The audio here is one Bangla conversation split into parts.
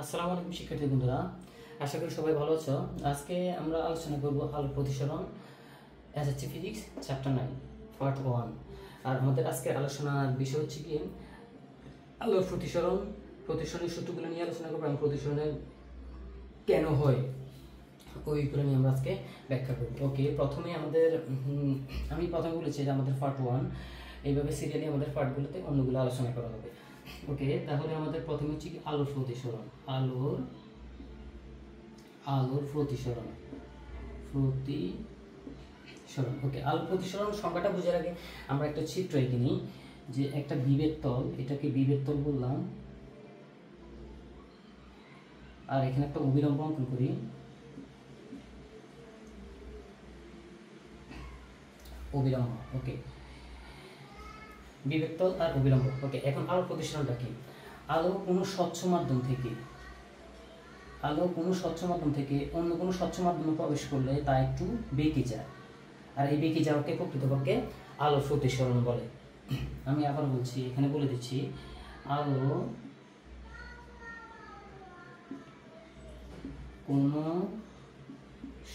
আসসালামু আলাইকুম শিক্ষার্থী বন্ধুরা, আশা করি সবাই ভালো আছো। আজকে আমরা আলোচনা করব আলোর প্রতিসরণ এসএসসি ফিজিক্স চ্যাপ্টার 9 পার্ট 1। আর আমাদের আজকের আলোচনার বিষয় হচ্ছে কি আলোর প্রতিসরণের সূত্রগুলো নিয়ে আলোচনা করব এবং প্রতিসরণের কেন হয় ওইগুলো নিয়ে আমরা আজকে ব্যাখ্যা করব। ওকে, প্রথমে আমাদের আমি প্রথমে বলেছি যে আমাদের পার্ট 1, এইভাবে সিরিয়ালি আমাদের পার্টগুলোতে অন্যগুলো আলোচনা করা হবে। ওকে, তাহলে আমাদের প্রথমে হচ্ছে কি আলোর প্রতিসরণ। আলোর প্রতিসরণ। ওকে, আলোর প্রতিসরণ সংখ্যাটা বোঝার আগে আমরা একটা চিত্র এঁকে নিই। যে একটা বিভেদ তল, এটাকে বিভেদ তল বললাম, আর এখানে একটা অভিলম্ব অঙ্কন করি। অভিলম্ব, ওকে, বিভেদ তল আর অভিলম্ব। ওকে, এখন আলোর প্রতিসরণটা কি? আলো কোনো স্বচ্ছ মাধ্যম থেকে অন্য কোনো স্বচ্ছ মাধ্যমে প্রবেশ করলে তা একটু বেঁকে যায়, আর এই বেঁকে যাওয়াকে প্রকৃতপক্ষে আলোর প্রতিসরণ বলে। আমি আবার বলছি, এখানে বলে দিচ্ছি, আলো কোনো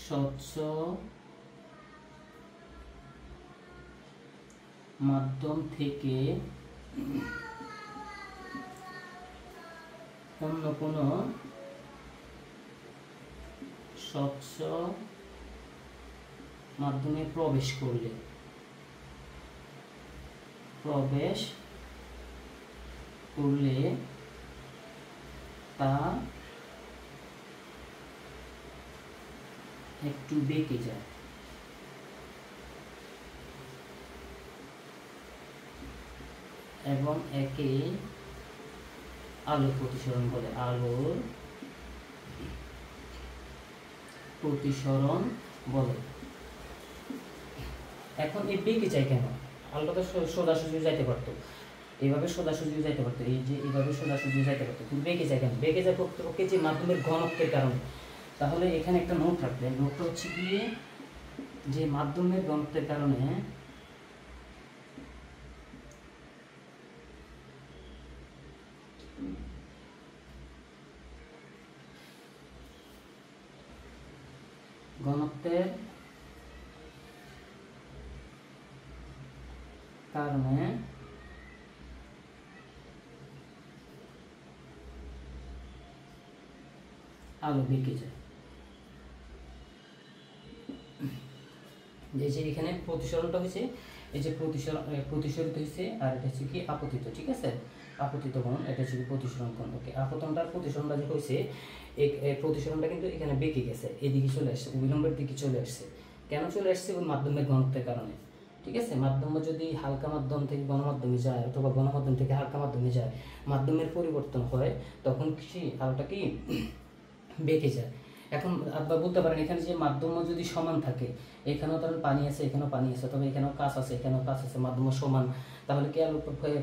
স্বচ্ছ মাধ্যম থেকে অন্য কোনো স্বচ্ছ মাধ্যমে প্রবেশ করলে তা একটু বেঁকে যায়, এবং একে আলোর প্রতিসরণ বলে। আলোর প্রতিসরণ বলে। এখন এই বেঁকে যায় কেন? আলোটা তো সোজাসুজি যাইতে পারতো, এইভাবে সোজাসুজি যাইতে পারতো, এই যে এইভাবে সোজাসুজি যাইতে পারতো, কিন্তু বেঁকে যায় কেন? বেঁকে যায় প্রকৃতপক্ষে যে মাধ্যমের ঘনত্বের কারণে। তাহলে এখানে একটা নোট রাখবেন। নোটটা হচ্ছে গিয়ে যে মাধ্যমের ঘনত্বের কারণে আলো বেঁকে যায়। এই যে এখানে প্রতিসরণটা হয়েছে, এই যে প্রতিসরিত হয়েছে, আর এটা হচ্ছে কি আপতিত, ঠিক আছে? আপতিত কোণ, এটা হচ্ছে কি প্রতিসরণ কোণ। ওকে, আপতনটার প্রতিসরণটা যে হয়েছে, এই প্রতিসরণটা কিন্তু এখানে বেঁকে গেছে, এদিকে চলে আসছে, অবিলম্বের দিকে চলে আসছে। কেন চলে আসছে? ওই মাধ্যমের ঘনত্বের কারণে, ঠিক আছে? মাধ্যম যদি হালকা মাধ্যম থেকে গণমাধ্যমে যায়, অথবা গণমাধ্যম থেকে হালকা মাধ্যমে যায়, মাধ্যমের পরিবর্তন হয়, তখন কি আলোটা কি বেঁকে যায়। এখন আপনারা বলতে পারেন, এখানে যে মাধ্যম যদি সমান থাকে, এখানেও ধরেন পানি আছে, এখানেও পানি আছে, তবে এখানেও কাঁচ আছে, এখানেও কাঁচ আছে, মাধ্যম সমান, তাহলে কি আলো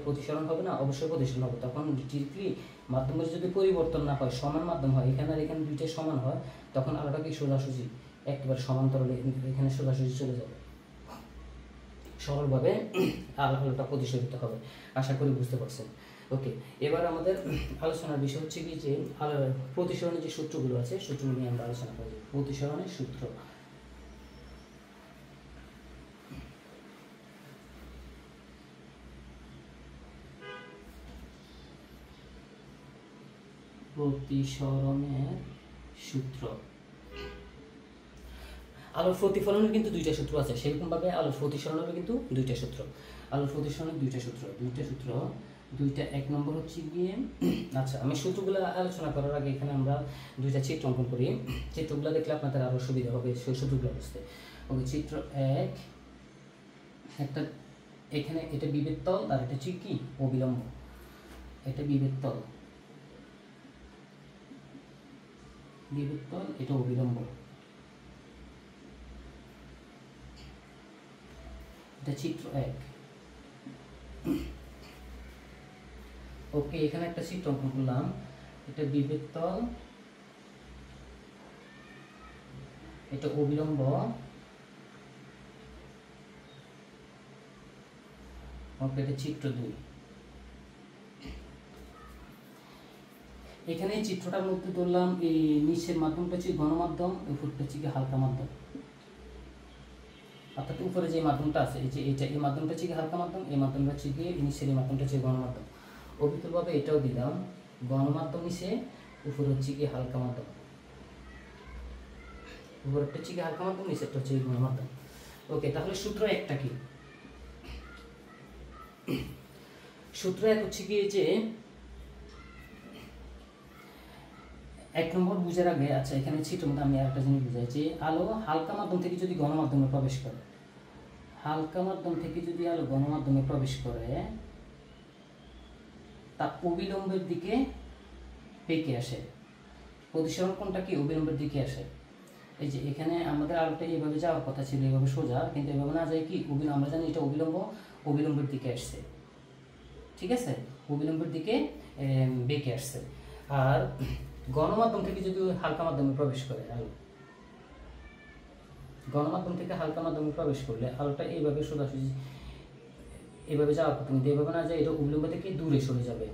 প্রতিসরণ হবে না? অবশ্যই প্রতিসরণ হবে। তখন ডিরেক্টলি মাধ্যমের যদি পরিবর্তন না হয়, সমান মাধ্যম হয়, এখানে আর এখানে দুইটাই সমান হয়, তখন আলোটা কি সোজাসুজি একেবারে সমান্তরালে এখানে সোজাসুজি চলে যাবে, সরলভাবে আলোটা প্রতিসরিত হবে। আশা করি বুঝতে পারছেন। ওকে, এবার আমাদের আলোচনার বিষয় হচ্ছে কি যে প্রতিসরণের যে সূত্রগুলো আছে, সূত্রগুলো নিয়ে আমরা আলোচনা করব। প্রতিসরণের সূত্র। প্রতিসরণের সূত্র। আলোর প্রতিফলনের কিন্তু দুইটা সূত্র আছে, সেরকমভাবে আলোর প্রতিসরণেরও কিন্তু দুইটা সূত্র। আলোর প্রতিসরণের দুইটা সূত্র। এক নম্বর হচ্ছে গিয়ে, আচ্ছা, আমি সূত্রগুলো আলোচনা করার আগে এখানে আমরা দুইটা চিত্র অঙ্কন করি। চিত্রগুলো দেখলে আপনাদের আরও সুবিধা হবে সেই সূত্রগুলো বুঝতে। ওকে, চিত্র 1, একটা এখানে এটা বিভেদ তল, আর এটা হচ্ছে কি অবিলম্ব। এটা বিভেদ তল, এটা অবিলম্ব। এটা চিত্র 1। ওকে, এখানে একটা চিত্র অঙ্কন করলাম। এটা বিভেদ তল, এটা অবিলম্ব, ওকে, এটা চিত্র 2। এখানে চিত্রটার মধ্যে ধরলাম এই নিচের মাধ্যমটা হচ্ছে গণমাধ্যম, উপরটা হচ্ছে কি হালকা মাধ্যম, অর্থাৎ উপরে যে মাধ্যমটা আছে এই যে এইটা, এই মাধ্যমটা হচ্ছে কি হালকা মাধ্যম, এই মাধ্যমটা হচ্ছে কি নিচের এই মাধ্যমটা হচ্ছে গণমাধ্যম। অভিজ্ঞভাবে এটাও দিলাম, গণমাধ্যম নিচে, উপরে হচ্ছে কি হালকা মাধ্যম, উপরেরটা হচ্ছে কি হালকা মাধ্যম, নিচেরটা হচ্ছে গণমাধ্যম। ওকে, তাহলে সূত্র একটা কি? সূত্র এক হচ্ছে কি যে 1 নম্বর বুঝার আগে, আচ্ছা এখানে চিত্রের মধ্যে আমি আরেকটা জিনিস বুঝাই যে আলো হালকা মাধ্যম থেকে যদি গণমাধ্যমে প্রবেশ করে, হালকা মাধ্যম থেকে যদি আলো গণমাধ্যমে প্রবেশ করে, তা অবিলম্বের দিকে বেঁকে আসে। প্রতিসরণ কোণটা কি অবিলম্বের দিকে আসে। এই যে এখানে আমাদের আলোটা এইভাবে যাওয়ার কথা ছিল, এইভাবে সোজা, কিন্তু এইভাবে না যায় কি আমরা জানি এটা অবিলম্বের দিকে আসছে, ঠিক আছে, অবিলম্বের দিকে বেঁকে আসছে। আর গণমাধ্যম থেকে যদি হালকা মাধ্যমে প্রবেশ করে আলো, গণমাধ্যম থেকে হালকা মাধ্যমে প্রবেশ করলে আলোটা এইভাবে সোজাসুজি এইভাবে যাওয়ার কথা, কিন্তু এইভাবে না যায়, এটা অবিলম্ব থেকে দূরে সরে যাবে।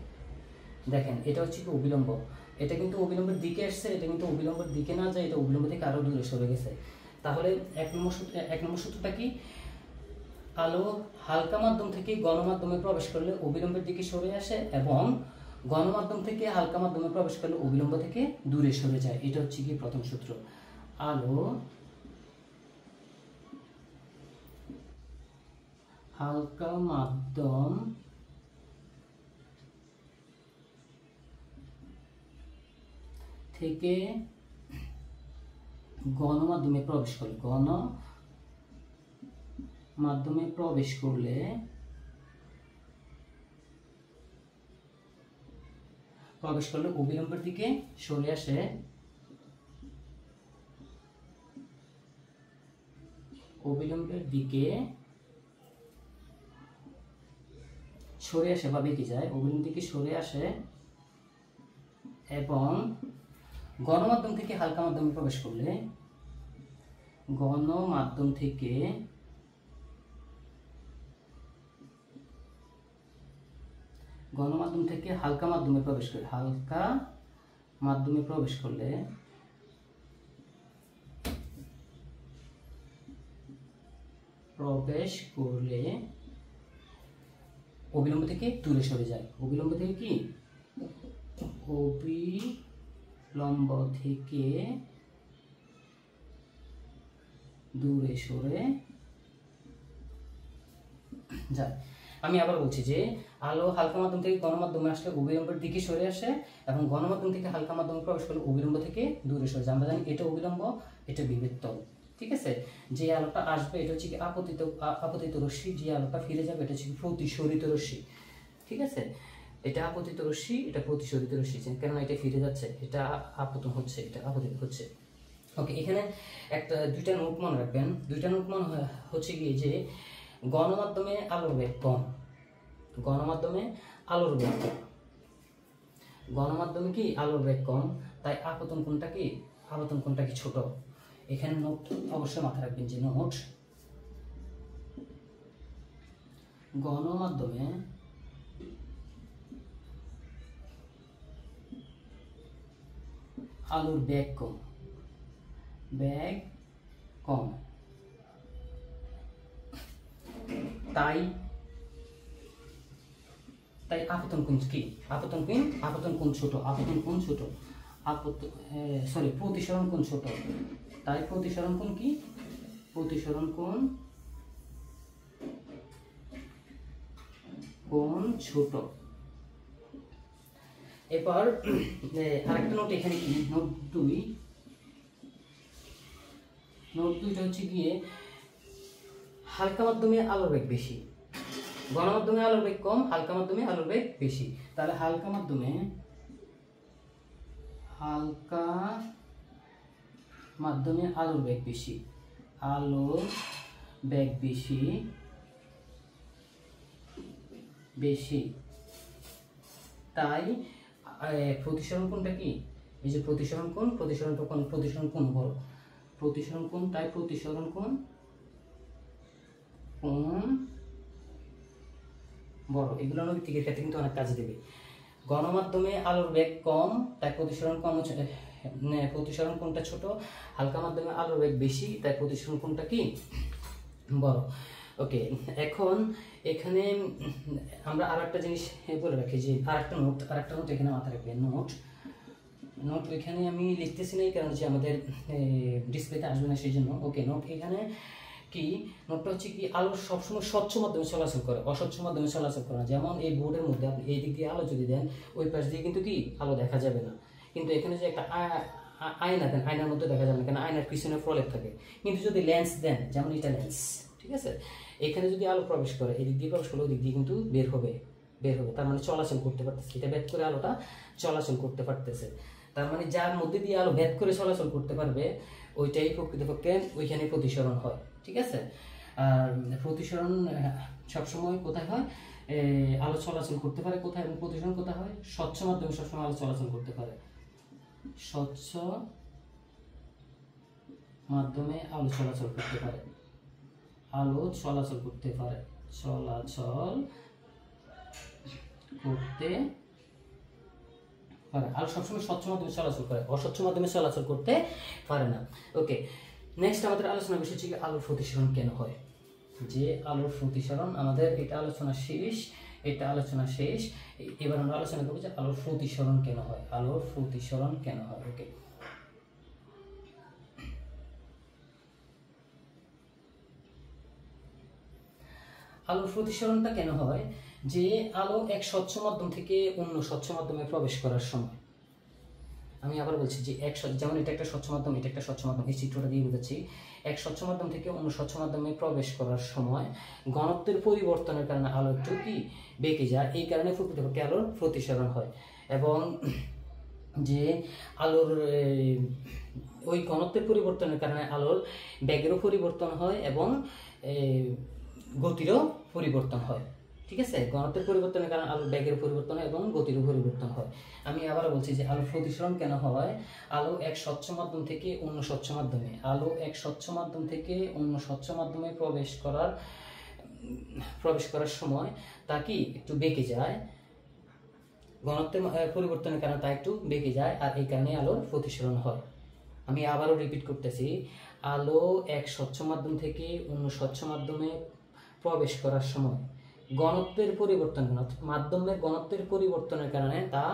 দেখেন এটা হচ্ছে কি অবিলম্ব, এটা কিন্তু অবিলম্বের দিকে আসছে, এটা কিন্তু অবিলম্বের দিকে না যায়, এটা অবিলম্ব থেকে আরো দূরে সরে গেছে। তাহলে এক নম্বর সূত্রটা কি? আলো হালকা মাধ্যম থেকে গণমাধ্যমে প্রবেশ করলে অবিলম্বের দিকে সরে আসে, এবং গণমাধ্যম থেকে হালকা মাধ্যমে প্রবেশ করলে অবিলম্ব থেকে দূরে সরে যায়। এটা হচ্ছে কি প্রথম সূত্র। আলো হালকা মাধ্যম থেকে গণমাধ্যমে প্রবেশ করলে, গণমাধ্যমে প্রবেশ করলে অবিলম্বের দিকে সরে আসে, অবিলম্বের দিকে সরে আসে বা বেঁকে যায়, অবিলম্বের দিকে সরে আসে, এবং গণমাধ্যম থেকে হালকা মাধ্যমে প্রবেশ করলে, গণমাধ্যম থেকে হালকা মাধ্যমে প্রবেশ করলে, হালকা মাধ্যমে প্রবেশ করলে অবিলম্ব থেকে দূরে সরে যায়। অবিলম্ব থেকে কি? অবিলম্ব থেকে দূরে সরে যায়। আমি আবার বলছি যে আলো হালকা মাধ্যম থেকে গণমাধ্যমে আসলে অবিলম্বের দিকে সরে আসে, এবং গণমাধ্যম থেকে হালকা মাধ্যমে প্রবেশ করলে অবিলম্ব থেকে দূরে সরে যায়। আমরা জানি এটা অবিলম্ব, এটা বিবৃতল, ঠিক আছে। যে আলোটা আসবে এটা হচ্ছে কি আপতিত রশ্মি, যে আলোটা ফিরে যাবে এটা হচ্ছে কি প্রতিসরিত রশ্মি, ঠিক আছে। এটা আপতিত রশ্মি, এটা প্রতিসরিত রশ্মি, কেননা এটা ফিরে যাচ্ছে, এটা আপতন হচ্ছে, এটা আপতিত হচ্ছে। ওকে, এখানে দুইটা নোট মনে রাখবেন। দুইটা নোট মনে হচ্ছে কি যে গণমাধ্যমে আলোর বেগ কম, গণমাধ্যমে আলোর বেগ কম, গণমাধ্যমে কি আলোর বেগ কম, তাই আপতন কোণটা কি ছোট। এখানে নোট অবশ্যই মাথায় রাখবেন যে নোট, গণমাধ্যমে আলোর বেগ কম, তাই আপতন কোণ কি? আপতন কোণ ছোট, প্রতিসরণ কোণ ছোট, তাই প্রতিসরণ কোণ কি? প্রতিসরণ কোণ ছোট। এবার আরেকটা নোট এখানে কি, নোট দুইটা হচ্ছে গিয়ে হালকা মাধ্যমে আলোর বেগ বেশি, গণমাধ্যমে আলোর বেগ কম, হালকা মাধ্যমে আলোর বেগ বেশি। তাহলে হালকা মাধ্যমে আলোর বেগ বেশি, তাই প্রতিসরণ কোণটা কি? এই যে প্রতিসরণ কোণ বড়, তাই প্রতিসরণ কোণ বড়। এগুলো নৈতিকের ক্ষেত্রে কিন্তু অনেক কাজে দেবে। গণমাধ্যমে আলোর বেগ কম, তাই প্রতিসরণ কম, প্রতিসরণ কোণটা ছোট। হালকা মাধ্যমে আলোর বেগ বেশি, তাই প্রতিসরণ কোণটা কি বড়। ওকে, এখন এখানে আমরা আরেকটা জিনিস বলে রাখি, যে আরেকটা নোট এখানে মাথায় রাখবেন। নোট ওইখানে আমি লিখতেছি না, কারণ যে আমাদের ডিসপ্লেতে আসবে না সেই জন্য। ওকে, নোট এখানে কি, নোটটা হচ্ছে কি, আলো সবসময় স্বচ্ছ মাধ্যমে চলাচল করে, অস্বচ্ছ মাধ্যমে চলাচল করে না। যেমন এই বোর্ডের মধ্যে আপনি এই দিক দিয়ে আলো যদি দেন, ওই পাশ দিয়ে কিন্তু কি আলো দেখা যাবে না। কিন্তু এখানে যে একটা আয়না দেন, আয়নার মধ্যে দেখা যাবে না, কারণ আয়নার পিছনে প্রলেপ থাকে। কিন্তু যদি লেন্স দেন, যেমন এটা লেন্স, ঠিক আছে, এখানে যদি আলো প্রবেশ করে, এই দিক দিয়ে প্রবেশ করলে ওই দিক দিয়ে কিন্তু বের হবে, তার মানে চলাচল করতে পারতেছে। এটা ভেদ করে আলোটা চলাচল করতে পারতেছে, তার মানে যার মধ্যে দিয়ে আলো ভেদ করে চলাচল করতে পারবে, ওইটাই প্রকৃতপক্ষে ওইখানে প্রতিসরণ হয়, ঠিক আছে। আর প্রতিসরণ সবসময় কোথায় হয়, আলো চলাচল করতে পারে কোথায়, এবং প্রতিসরণ কোথায় হয়, স্বচ্ছ মাধ্যমে সবসময় আলো চলাচল করতে পারে। স্বচ্ছ মাধ্যমে আলো চলাচল করতে পারে, আলো চলাচল করতে পারে, আলো সবসময় স্বচ্ছ মাধ্যমে চলাচল করে, অস্বচ্ছ মাধ্যমে চলাচল করতে পারে না। ওকে, নেক্সট আমাদের আলোচনা বিষয় হচ্ছে আলোর প্রতিসরণ কেন হয়। যে আলোর প্রতিসরণ, আমাদের এটা আলোচনা শেষ, এবার আমরা আলোচনা করবো যে আলোর প্রতিসরণ কেন হয়, ওকে, আলোর প্রতিসরণটা কেন হয়, যে আলো এক স্বচ্ছ মাধ্যম থেকে অন্য স্বচ্ছ মাধ্যমে প্রবেশ করার সময়, আমি আবার বলছি যে যেমন এটা একটা স্বচ্ছ মাধ্যম, এটা একটা স্বচ্ছ মাধ্যম, এই চিত্রটা দিয়ে বুঝাচ্ছি। এক স্বচ্ছ মাধ্যম থেকে অন্য স্বচ্ছ মাধ্যমে প্রবেশ করার সময় ঘনত্বের পরিবর্তনের কারণে আলো একটু কি বেঁকে যায়, এই কারণে প্রকৃতপক্ষে আলোর প্রতিসরণ হয়। এবং যে আলোর ওই ঘনত্বের পরিবর্তনের কারণে আলোর বেগেরও পরিবর্তন হয় এবং গতিরও পরিবর্তন হয়, ঠিক আছে। ঘনত্বের পরিবর্তনের কারণে আলোর বেগের পরিবর্তন হয় এবং গতিরও পরিবর্তন হয়। আমি আবার বলছি যে আলোর প্রতিসরণ কেন হয়, আলো এক স্বচ্ছ মাধ্যম থেকে অন্য স্বচ্ছ মাধ্যমে প্রবেশ করার সময় তা কি একটু বেঁকে যায়, ঘনত্বের পরিবর্তনের কারণে তা একটু বেঁকে যায়, আর এই কারণে আলোর প্রতিসরণ হয়। আমি আবারও রিপিট করতেছি, আলো এক স্বচ্ছ মাধ্যম থেকে অন্য স্বচ্ছ মাধ্যমে প্রবেশ করার সময় ঘনত্বের পরিবর্তন, মাধ্যমের ঘনত্বের পরিবর্তনের কারণে তা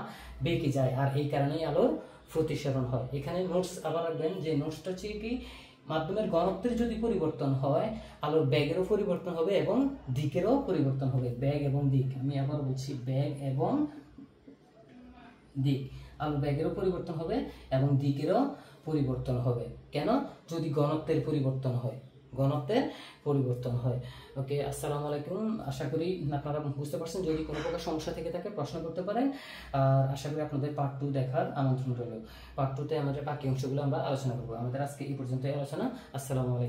বেঁকে যায়, আর এই কারণেই আলোর প্রতিসরণ হয়। এখানে নোটস আবার রাখবেন, যে নোটসটা হচ্ছে কি, মাধ্যমের ঘনত্বের যদি পরিবর্তন হয়, আলোর বেগেরও পরিবর্তন হবে এবং দিকেরও পরিবর্তন হবে, বেগ এবং দিক। আমি আবার বলছি, বেগ এবং দিক, আলোর বেগেরও পরিবর্তন হবে এবং দিকেরও পরিবর্তন হবে। কেন? যদি ঘনত্বের পরিবর্তন হয়, ওকে, আসসালামু আলাইকুম। আশা করি আপনারা বুঝতে পারছেন। যদি কোনো প্রকার সমস্যা থেকে থাকে প্রশ্ন করতে পারেন, আর আশা করি আপনাদের পার্ট 2 দেখার আমন্ত্রণ রইল। পার্ট 2 তে আমাদের বাকি অংশগুলো আমরা আলোচনা করবো। আমাদের আজকে এই পর্যন্তই আলোচনা। আসসালামু আলাইকুম।